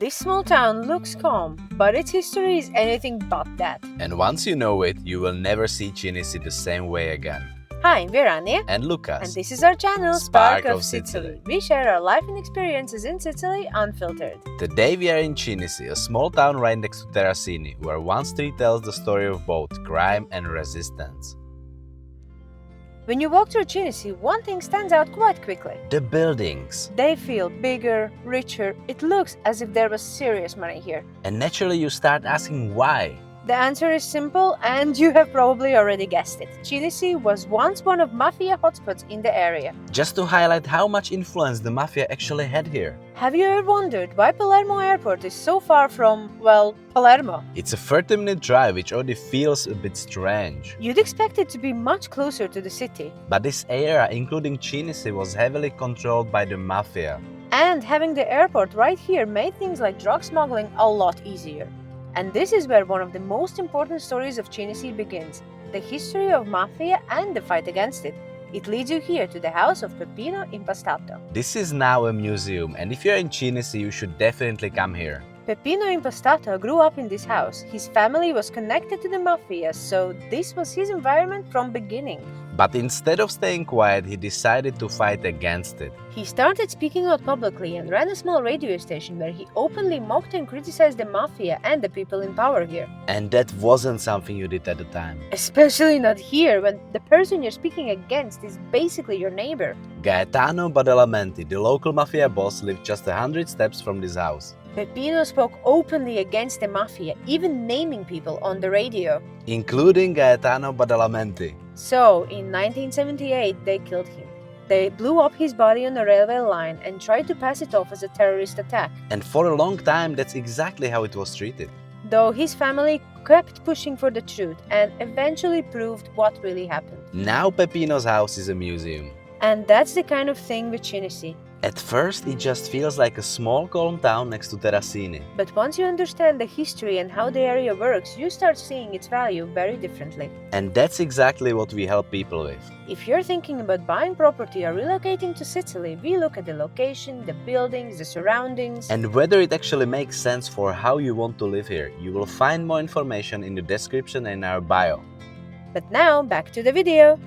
This small town looks calm, but its history is anything but that. And once you know it, you will never see Cinisi the same way again. Hi, we're Anya. And Lucas. And this is our channel, Spark Spark of of Sicily. Sicily. We share our life and experiences in Sicily unfiltered. Today we are in Cinisi, a small town right next to Terrasini, where one street tells the story of both crime and resistance. When you walk through Cinisi, one thing stands out quite quickly. The buildings. They feel bigger, richer. It looks as if there was serious money here. And naturally you start asking why. The answer is simple, and you have probably already guessed it. Cinisi was once one of mafia hotspots in the area. Just to highlight how much influence the mafia actually had here. Have you ever wondered why Palermo Airport is so far from, well, Palermo? It's a 30-minute drive, which already feels a bit strange. You'd expect it to be much closer to the city. But this area, including Cinisi, was heavily controlled by the mafia. And having the airport right here made things like drug smuggling a lot easier. And this is where one of the most important stories of Cinisi begins, the history of mafia and the fight against it. It leads you here to the house of Peppino Impastato. This is now a museum, and if you're in Cinisi, you should definitely come here. Peppino Impastato grew up in this house. His family was connected to the mafia, so this was his environment from beginning. But instead of staying quiet, he decided to fight against it. He started speaking out publicly and ran a small radio station where he openly mocked and criticized the mafia and the people in power here. And that wasn't something you did at the time. Especially not here, when the person you're speaking against is basically your neighbor. Gaetano Badalamenti, the local mafia boss, lived just 100 steps from this house. Peppino spoke openly against the mafia, even naming people on the radio. Including Gaetano Badalamenti. So, in 1978, they killed him. They blew up his body on a railway line and tried to pass it off as a terrorist attack. And for a long time, that's exactly how it was treated. Though his family kept pushing for the truth and eventually proved what really happened. Now Peppino's house is a museum. And that's the kind of thing with Cinisi. At first, it just feels like a small calm town next to Terrasini. But once you understand the history and how the area works, you start seeing its value very differently. And that's exactly what we help people with. If you're thinking about buying property or relocating to Sicily, we look at the location, the buildings, the surroundings. And whether it actually makes sense for how you want to live here. You will find more information in the description and in our bio. But now, back to the video.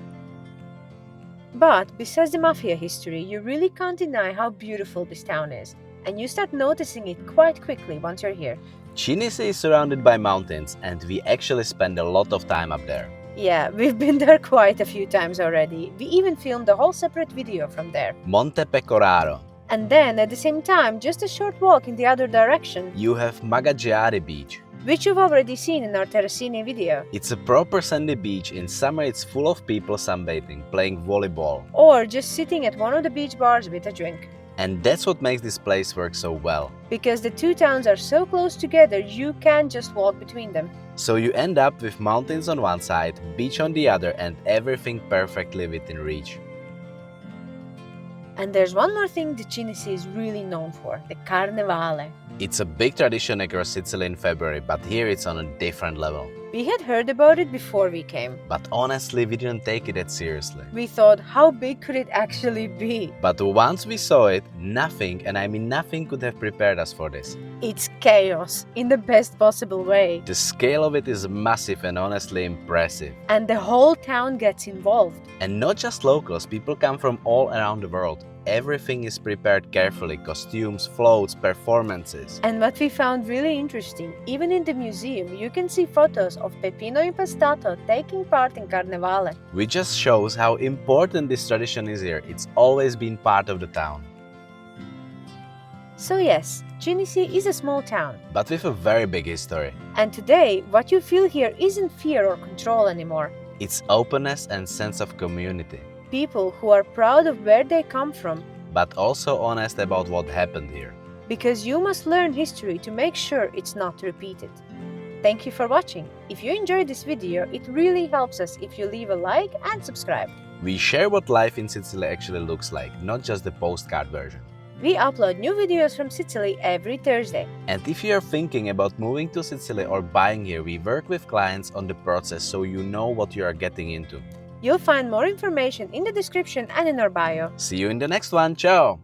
But besides the mafia history, you really can't deny how beautiful this town is. And you start noticing it quite quickly once you're here. Cinisi is surrounded by mountains, and we actually spend a lot of time up there. Yeah, we've been there quite a few times already. We even filmed a whole separate video from there. Monte Pecoraro. And then, at the same time, just a short walk in the other direction, You have Magaggiari Beach. which you've already seen in our Terrasini video. It's a proper sandy beach. In summer it's full of people sunbathing, playing volleyball. Or just sitting at one of the beach bars with a drink. And that's what makes this place work so well. Because the two towns are so close together, you can't just walk between them. So you end up with mountains on one side, beach on the other, and everything perfectly within reach. And there's one more thing that Cinisi is really known for, the Carnevale. It's a big tradition across Sicily in February, but here it's on a different level. We had heard about it before we came. But honestly, we didn't take it that seriously. We thought, how big could it actually be? But once we saw it, nothing, and I mean nothing, could have prepared us for this. It's chaos, in the best possible way. The scale of it is massive and honestly impressive. And the whole town gets involved. And not just locals, people come from all around the world. Everything is prepared carefully, costumes, floats, performances. And what we found really interesting, even in the museum, you can see photos of Peppino Impastato taking part in Carnevale. Which just shows how important this tradition is here. It's always been part of the town. So yes, Cinisi is a small town. But with a very big history. And today, what you feel here isn't fear or control anymore. It's openness and sense of community. People who are proud of where they come from. But also honest about what happened here. Because you must learn history to make sure it's not repeated. Thank you for watching. If you enjoyed this video, it really helps us if you leave a like and subscribe. We share what life in Sicily actually looks like, not just the postcard version. We upload new videos from Sicily every Thursday. And if you are thinking about moving to Sicily or buying here, we work with clients on the process so you know what you are getting into. You'll find more information in the description and in our bio. See you in the next one. Ciao!